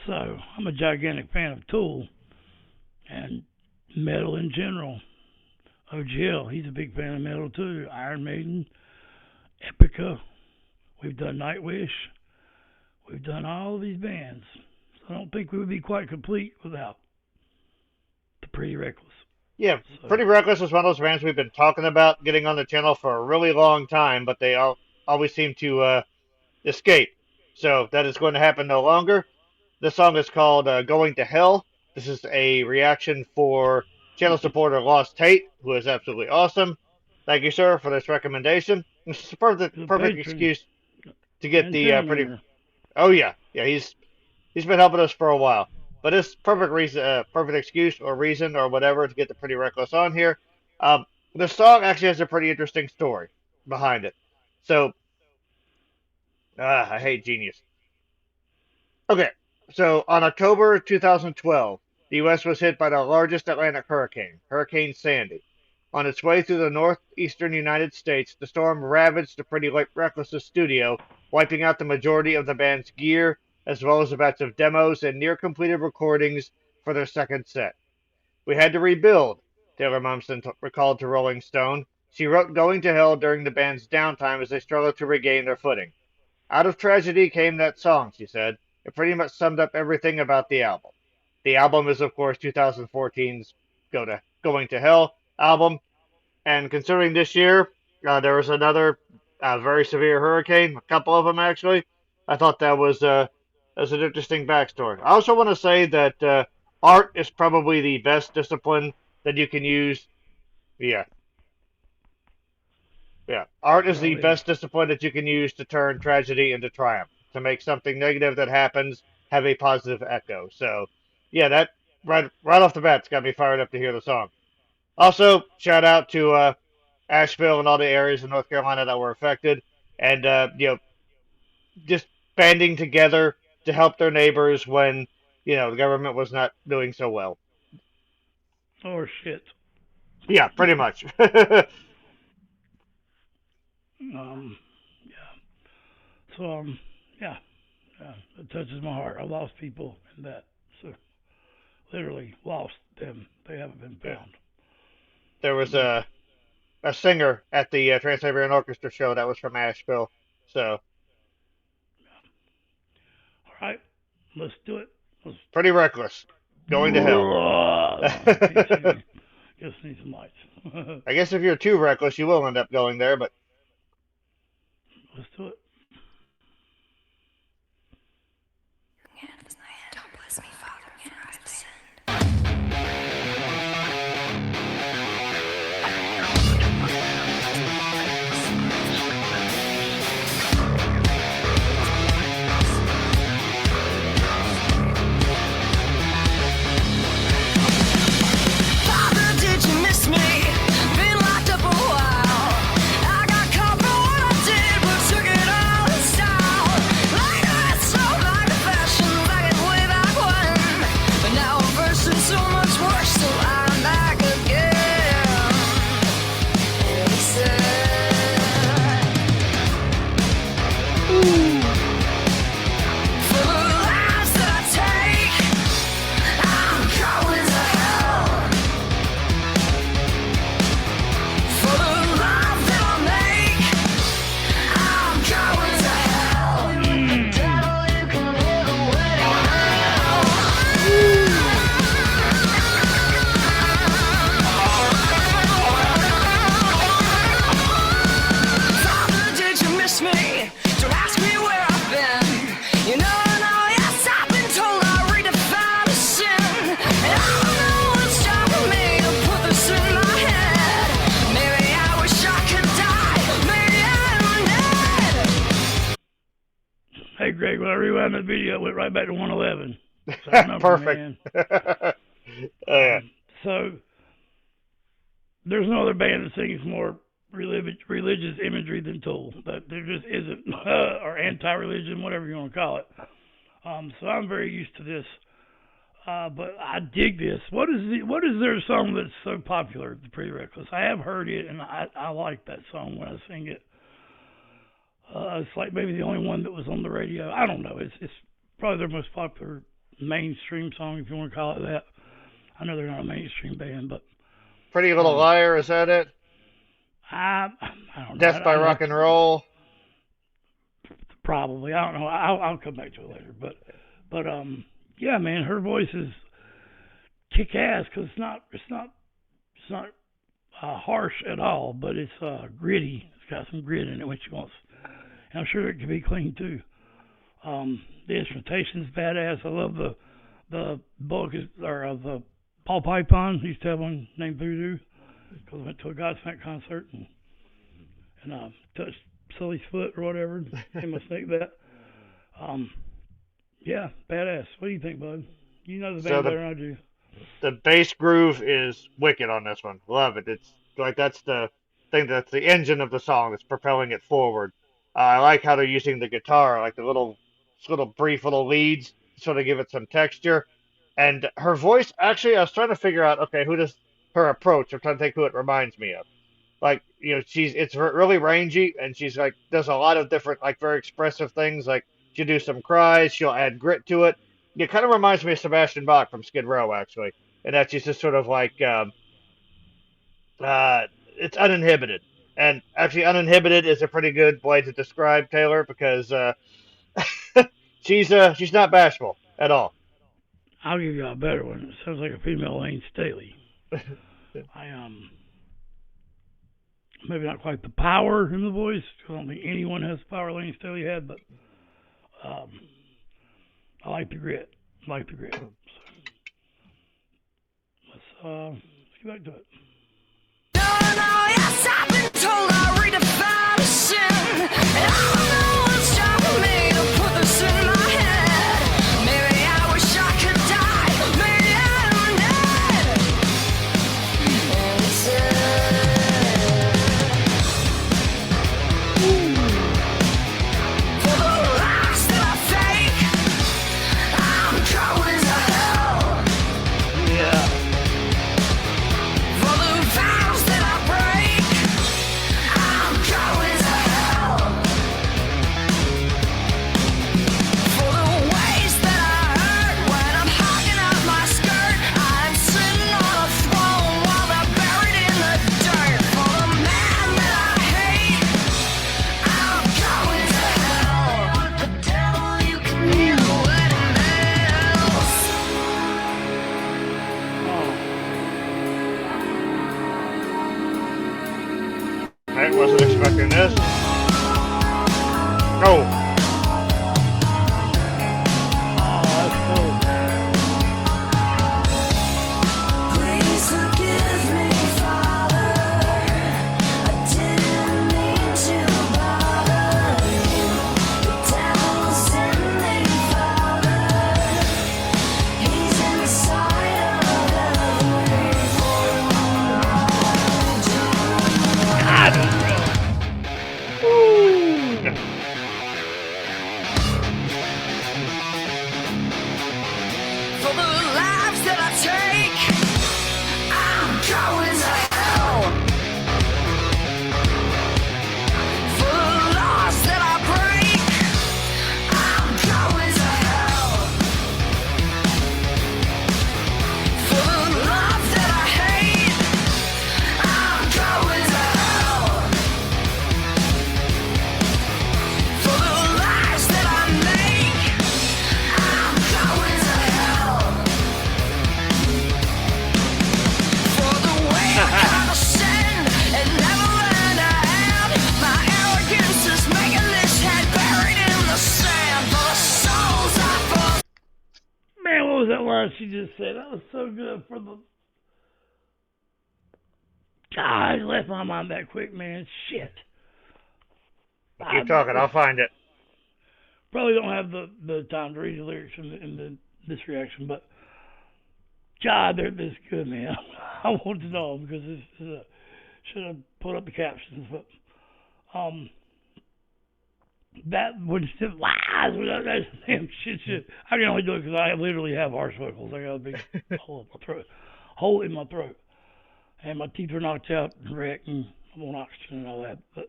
So I'm a gigantic fan of Tool and metal in general. OGL, he's a big fan of metal too. Iron Maiden, Epica. We've done Nightwish. We've done all of these bands. So I don't think we would be quite complete without the Pretty Reckless. Yeah, So, Pretty Reckless is one of those bands we've been talking about getting on the channel for a really long time, but they always seem to escape. So that is going to happen no longer. This song is called Going to Hell. This is a reaction for channel supporter Lost Tate, who is absolutely awesome. Thank you, sir, for this recommendation. This is a perfect patron excuse to get and the channel pretty. owner. Oh yeah, he's been helping us for a while. But it's perfect reason, perfect excuse or reason or whatever to get the Pretty Reckless on here. Um, the song actually has a pretty interesting story behind it. So, I hate Genius. Okay, so on October 2012, the U.S. was hit by the largest Atlantic hurricane, Hurricane Sandy. On its way through the northeastern United States, the storm ravaged the Pretty Reckless' studio, wiping out the majority of the band's gear, as well as a batch of demos and near-completed recordings for their second set. We had to rebuild, Taylor Momsen recalled to Rolling Stone. She wrote Going to Hell during the band's downtime as they struggled to regain their footing. Out of tragedy came that song, she said. It pretty much summed up everything about the album. The album is, of course, 2014's Going to Hell album. And considering this year there was another very severe hurricane, a couple of them actually, I thought that was an interesting backstory. I also want to say that art is probably the best discipline that you can use. Yeah, yeah. Art is the Oh, yeah. best discipline that you can use to turn tragedy into triumph, to make something negative that happens have a positive echo. So, yeah, that right off the bat's got me fired up to hear the song. Also, shout out to Asheville and all the areas in North Carolina that were affected, and just banding together to help their neighbors when the government was not doing so well. Or shit. Yeah, pretty much. Yeah. So, yeah. Yeah. It touches my heart. I lost people in that. So, literally lost them. They haven't been Yeah. found. There was a singer at the Trans-Siberian Orchestra show that was from Asheville. So, All right. Let's do it. Let's. Pretty Reckless. Going to Hell. Just need some lights. I guess if you're too reckless, you will end up going there, but Let's do it. Don't bless me, Father, for I've sinned. Father, did you miss me? Been locked up a while. I got caught for what I did, but took it all in style. Later I sold my confessions back in way back when, but now I'm versing so much worse, so I'm back again. And he said, for the lives that I take, I'm going to hell. For the love that I make, I'm going to hell. With the devil, you can hear the wedding bell. Father, did you miss me? Don't ask me where I've been. You know, yes, I've been told I redefined a sin. And I don't know what's stopping me to put this in my head. Maybe I wish I could die. Maybe I'm dead. Hey, Greg, when I rewound that video, it went right back to 111. Same number, perfect. man. Yeah. So, there's no other band that sings more religious imagery than Tool. That there just isn't, or anti-religion, whatever you want to call it. So I'm very used to this, but I dig this. What is their song that's so popular, The Pretty Reckless? I have heard it, and I like that song when I sing it. It's like maybe the only one that was on the radio. I don't know. It's probably their most popular mainstream song, if you want to call it that. I know they're not a mainstream band, but Pretty Little um, Liar, is that it? I don't know. Death by I'd have Rock to, and Roll. probably. I don't know. I'll come back to it later. But yeah, man, her voice is kick ass because it's not harsh at all, but it's gritty. It's got some grit in it when she wants. And I'm sure it can be clean too. The instrumentation's badass. I love the bulk is, or the Paul Python. He used to have one named Voodoo because I went to a Godsmack concert and touched Sully's foot or whatever, and made my snake that. Yeah, badass. What do you think, bud? You know the So band better than I do. the bass groove is wicked on this one. Love it. It's like that's the thing that's the engine of the song that's propelling it forward. I like how they're using the guitar, like the little brief little leads, to sort of give it some texture. And her voice, actually, I was trying to figure out, okay, who does her approach? I'm trying to think who it reminds me of. Like, it's really rangy, and she's like does a lot of different, like, very expressive things. Like, she'll do some cries, she'll add grit to it. It kind of reminds me of Sebastian Bach from Skid Row, actually, and that she's just sort of like it's uninhibited. And actually, uninhibited is a pretty good way to describe Taylor because she's not bashful at all. I'll give you a better one. It sounds like a female Lane Staley. I maybe not quite the power in the voice. I don't think anyone has the power Lane Staley had, but um, I like the grit. So, let's get back to it. No, yes, I've been told I redefine a sin. And I don't know what's driving me to put this in my head. Maybe I wish I could die. Maybe I'm dead. And it's for the lies that I fake, I'm going to hell. Yeah. For the vows that I break, I'm going to hell. For the ways that I hurt when I'm hogging up my skirt, I'm sitting on a throne while they're buried in the dirt. For the man that I hate, I'm going to hell. The devil, you can hear what it else. I wasn't expecting this. Oh, That's cool. Please forgive me, Father. I didn't mean to bother you. The devil's in me, Father. He's inside of every form I do. For the lives that I take, I'm going to hell. For the laws that I break, I'm going to hell. For the love that I hate, I'm going to hell. For the lies that I make, I'm going to hell. For the way I condescend and never lend a hand, my arrogance is making this head buried in the sand. For the souls I fall. Man, what was that line she just said? That was so good for the. God, it left my mind that quick, man. Shit. keep talking. I'll find it. Probably don't have the time to read the lyrics in this reaction, but God, they're this good, man. I want to know because this should have put up the captions, but that would still lies. That's damn shit. I can only do it because I literally have harsh vocals. I got a big hole in my throat, and my teeth are knocked out and wrecked, and I'm on oxygen and all that. But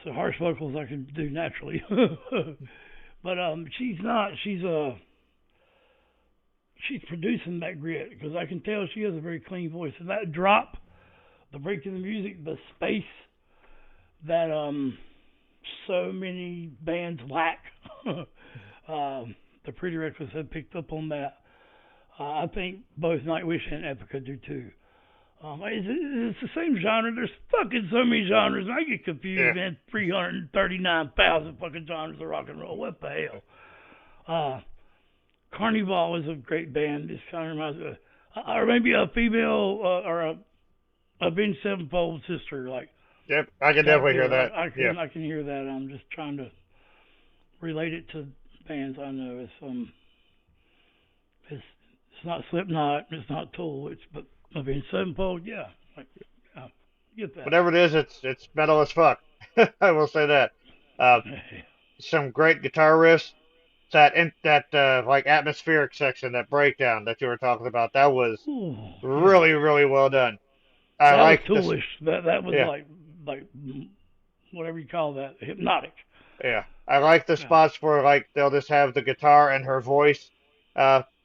so harsh vocals I can do naturally. But she's not. She's she's producing that grit, because I can tell she has a very clean voice. And that drop, the break in the music, the space that so many bands lack. The Pretty Reckless have picked up on that. I think both Nightwish and Epica do too. It's the same genre. There's fucking so many genres. I get confused, man. 339,000 fucking genres of rock and roll. What the hell? Carnival is a great band. This kind of reminds me, or maybe a female or a Avenged Sevenfold sister. Like, yep, I can definitely hear that. I can hear that. I'm just trying to relate it to bands I know. It's not Slipknot. It's not Tool. But Avenged Sevenfold, yeah. Like, get that. Whatever it is, it's metal as fuck. I will say that. Some great guitar riffs. That like atmospheric section, that breakdown that you were talking about, that was really, really well done. That was toolish. That was like whatever you call that, hypnotic. Yeah, I like the spots where like they'll just have the guitar and her voice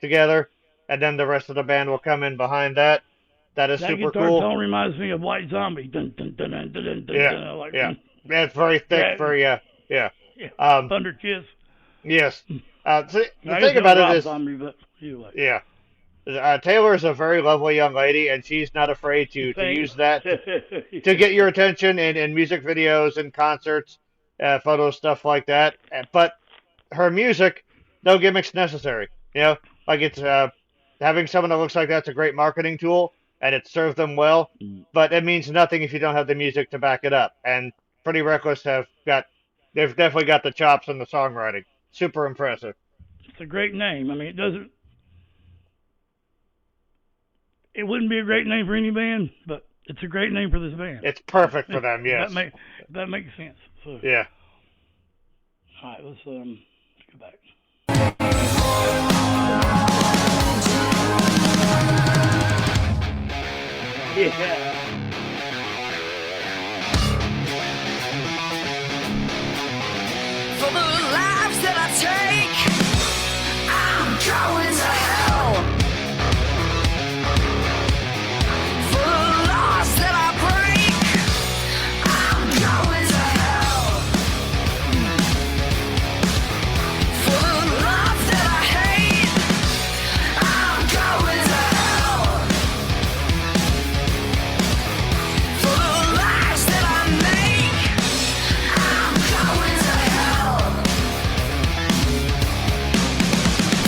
together, and then the rest of the band will come in behind that. That is super guitar cool. tone reminds me of White Zombie. Dun, dun, dun, dun, dun, dun, Yeah, like, yeah. It's very thick, very Thunder Kiss. Yes. The thing about it is, Zombie, but anyway. yeah. Taylor is a very lovely young lady, and she's not afraid to use that to get your attention in music videos and concerts, photos, stuff like that. But her music, no gimmicks necessary. You know, like it's having someone that looks like that's a great marketing tool, and it served them well. But it means nothing if you don't have the music to back it up. And Pretty Reckless they've definitely got the chops in the songwriting. Super impressive. It's a great name. I mean, it wouldn't be a great name for any band, but it's a great name for this band. It's perfect for them, yes. That makes sense. So, yeah. All right, let's go back. Yeah. For the lives that I take, I'm going to hell. For the laws that I break, I'm going to hell. For the love that I hate, I'm going to hell. For the lives that I make, I'm going to hell.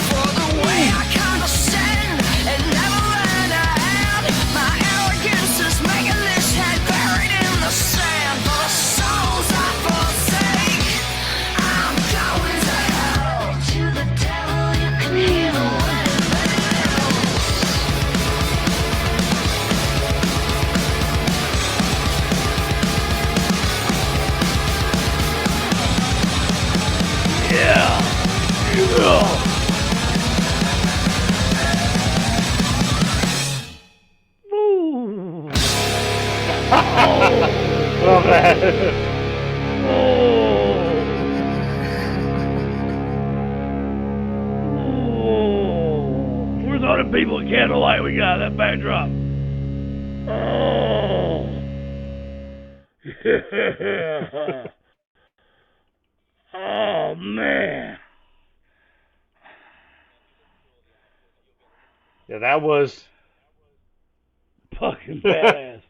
For the way I condescend and never lend a hand, my arrogance is making this head buried in the sand. For the souls I forsake, I'm going to hell. To the devil, you can hear the wedding bells. Ooh. Oh, man. Where's all the people at Candlelight we got? That bad drop. Oh. Yeah. Oh, man. Yeah, that was... Fucking badass.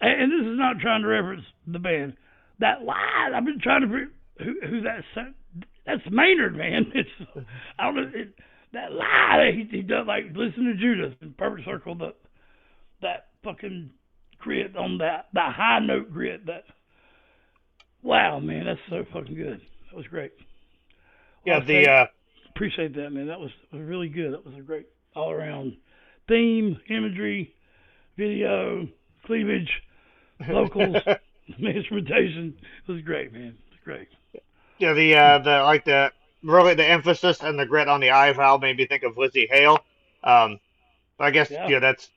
And this is not trying to reference the band. That lie, I've been trying to figure who that's Maynard, man. I don't know, that lie he does, like, listen to Judas in Perfect Circle, that fucking grit on the high note grit, wow, man, that's so fucking good. That was great. Yeah, Appreciate that, man. That was really good. That was a great all around theme, imagery, video, cleavage, vocals, instrumentation. It was great, man. It was great. Yeah, the emphasis and the grit on the I vowel made me think of Lizzie Hale. I guess that's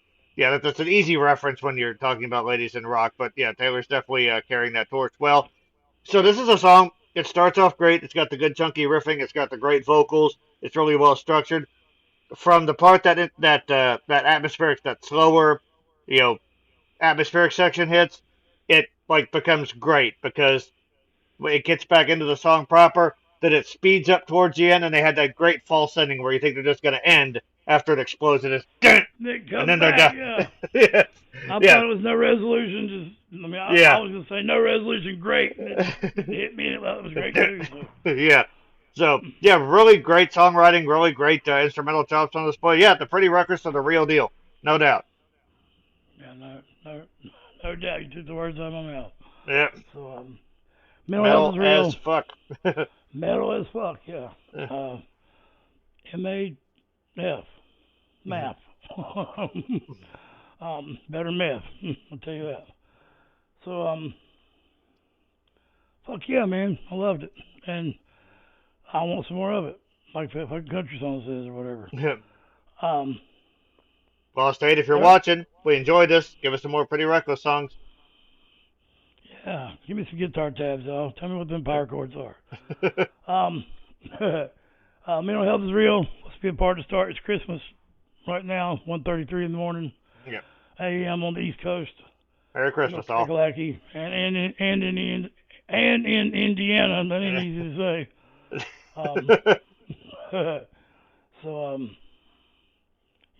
an easy reference when you're talking about ladies in rock. But yeah, Taylor's definitely carrying that torch well. So this is a song. It starts off great. It's got the good chunky riffing. It's got the great vocals. It's really well structured. from the part that atmospheric, that slower, you know, atmospheric section hits, it like becomes great because when it gets back into the song proper, that it speeds up towards the end, and they had that great false ending where you think they're just going to end after it explodes, and it's It and comes then they're back, done. yeah. Yeah. I Yeah. thought it was no resolution. Just, I mean, Yeah. I was gonna say no resolution, great. And it hit me, and it was great too. So. Yeah. So yeah, really great songwriting, really great instrumental chops on display. Yeah, the Pretty Records are the real deal, no doubt. Yeah, no doubt. You took the words out of my mouth. Yeah. So, mental health is Metal real. as fuck. Metal as fuck, yeah. M-A-F. Math. Better meth. I'll tell you that. So, fuck yeah, man. I loved it. And I want some more of it. Like that fucking country song says or whatever. Well, State, if you're watching, we enjoyed this. Give us some more Pretty Reckless songs. Yeah, give me some guitar tabs, Al. Tell me what them power chords are. Mental health is real. Let's be a part to start. It's Christmas right now, 1:33 in the morning. Yep. a.m. on the East Coast. Merry Christmas, all. Kakalaki. And in Indiana. That ain't easy to say.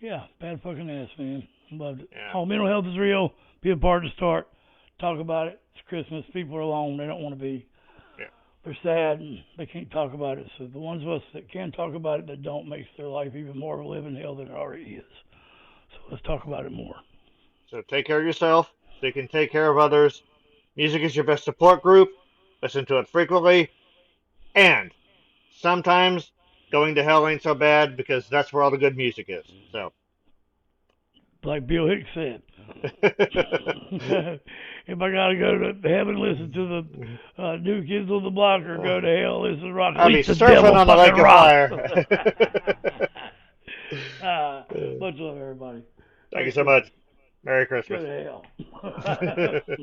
Yeah, bad fucking ass, man. Loved it. Yeah. Oh, mental health is real. Be a part to start. Talk about it. It's Christmas. People are alone. They don't want to be. Yeah. They're sad and they can't talk about it. So the ones of us that can talk about it that don't makes their life even more of a living hell than it already is. So let's talk about it more. So take care of yourself so you can take care of others. Music is your best support group. Listen to it frequently. And sometimes going to hell ain't so bad because that's where all the good music is. So. Like Bill Hicks said. If I gotta go to heaven, listen to the New Kids on the Block, or go to hell, listen to rock. I'll be the surfing devil on the lake of fire. fire. Much love, everybody. Thank you so much. Merry Go Christmas. to hell.